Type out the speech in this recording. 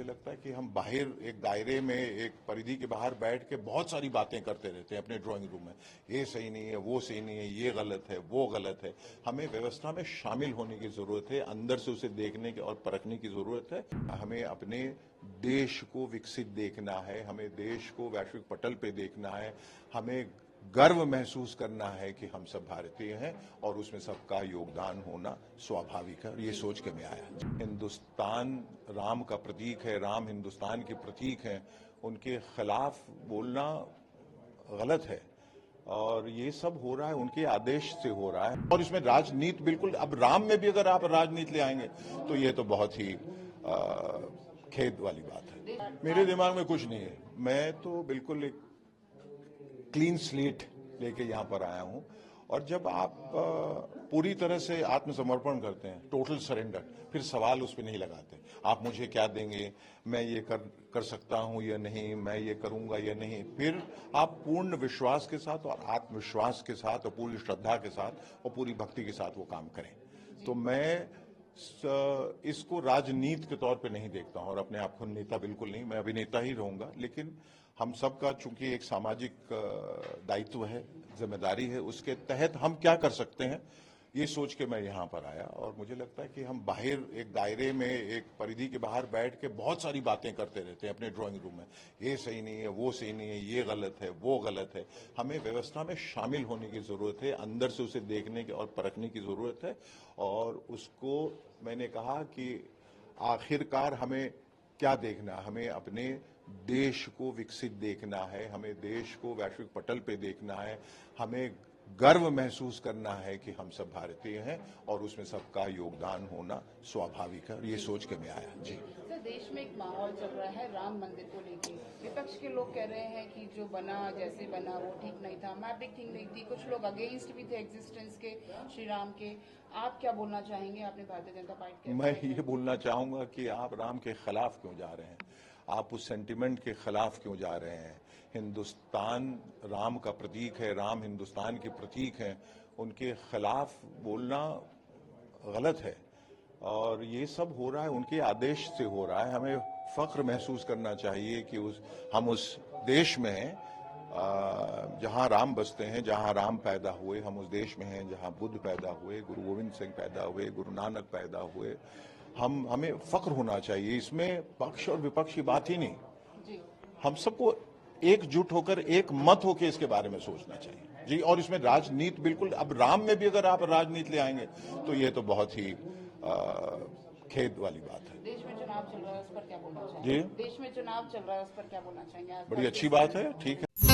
मुझे लगता है कि हम बाहर एक दायरे में एक परिधि के बाहर बैठ के बहुत सारी बातें करते रहते हैं अपने ड्राइंग रूम में। ये सही नहीं है, वो सही नहीं है, ये गलत है, वो गलत है। हमें व्यवस्था में शामिल होने की जरूरत है, अंदर से उसे देखने की और परखने की जरूरत है। हमें अपने देश को विकसित देखना है, हमें देश को वैश्विक पटल पे देखना है, हमें गर्व महसूस करना है कि हम सब भारतीय हैं और उसमें सबका योगदान होना स्वाभाविक है। और ये सोच के मैं आया। हिंदुस्तान राम का प्रतीक है, राम हिंदुस्तान के प्रतीक हैं, उनके खिलाफ बोलना गलत है। और ये सब हो रहा है उनके आदेश से हो रहा है। और इसमें राजनीति बिल्कुल, अब राम में भी अगर आप राजनीति ले आएंगे तो ये तो बहुत ही खेद वाली बात है। मेरे दिमाग में कुछ नहीं है, मैं तो बिल्कुल एक क्लीन स्लेट लेके यहाँ पर आया हूँ। और जब आप पूरी तरह से आत्मसमर्पण करते हैं, टोटल सरेंडर, फिर सवाल उस पर नहीं लगाते। आप मुझे क्या देंगे, मैं ये कर सकता हूँ या नहीं, मैं ये करूँगा या नहीं। फिर आप पूर्ण विश्वास के साथ और आत्मविश्वास के साथ और पूरी श्रद्धा के साथ और पूरी भक्ति के साथ वो काम करें। तो मैं इसको राजनीति के तौर पे नहीं देखता हूँ और अपने आप को नेता बिल्कुल नहीं, मैं अभिनेता ही रहूंगा। लेकिन हम सबका चूंकि एक सामाजिक दायित्व है, जिम्मेदारी है, उसके तहत हम क्या कर सकते हैं, ये सोच के मैं यहाँ पर आया। और मुझे लगता है कि हम बाहर एक दायरे में एक परिधि के बाहर बैठ के बहुत सारी बातें करते रहते हैं अपने ड्राइंग रूम में। ये सही नहीं है, वो सही नहीं है, ये गलत है, वो गलत है। हमें व्यवस्था में शामिल होने की जरूरत है, अंदर से उसे देखने की और परखने की जरूरत है। और उसको मैंने कहा कि आखिरकार हमें क्या देखना, हमें अपने देश को विकसित देखना है, हमें देश को वैश्विक पटल पे देखना है, हमें गर्व महसूस करना है कि हम सब भारतीय हैं और उसमें सबका योगदान होना स्वाभाविक है। ये सोच के मैं आया। जी सर, देश में एक माहौल चल रहा है राम मंदिर को लेकर। विपक्ष के लोग कह रहे हैं कि जो बना जैसे बना वो ठीक नहीं था, मैपिंग ठीक नहीं थी। कुछ लोग अगेंस्ट भी थे एग्जिस्टेंस के श्री राम के। आप क्या बोलना चाहेंगे अपने भारतीय जनता पार्टी के? मैं ये बोलना चाहूंगा कि आप राम के खिलाफ क्यों जा रहे हैं, आप उस सेंटिमेंट के खिलाफ क्यों जा रहे हैं। हिंदुस्तान राम का प्रतीक है, राम हिंदुस्तान के प्रतीक हैं, उनके खिलाफ बोलना गलत है। और ये सब हो रहा है उनके आदेश से हो रहा है। हमें फख्र महसूस करना चाहिए कि हम उस देश में हैं जहां राम बसते हैं, जहां राम पैदा हुए। हम उस देश में हैं जहां बुद्ध पैदा हुए, गुरु गोविंद सिंह पैदा हुए, गुरु नानक पैदा हुए। हमें फख्र होना चाहिए। इसमें पक्ष और विपक्ष की बात ही नहीं, हम सबको एकजुट होकर एक मत होकर इसके बारे में सोचना चाहिए। जी, और इसमें राजनीति बिल्कुल, अब राम में भी अगर आप राजनीति ले आएंगे तो ये तो बहुत ही खेद वाली बात है। देश में चुनाव चल रहा है, उस पर क्या बोलना चाहेंगे? जी, देश में चुनाव चल रहा है, उस पर क्या बोलना चाहेंगे? बड़ी अच्छी बात है, ठीक है।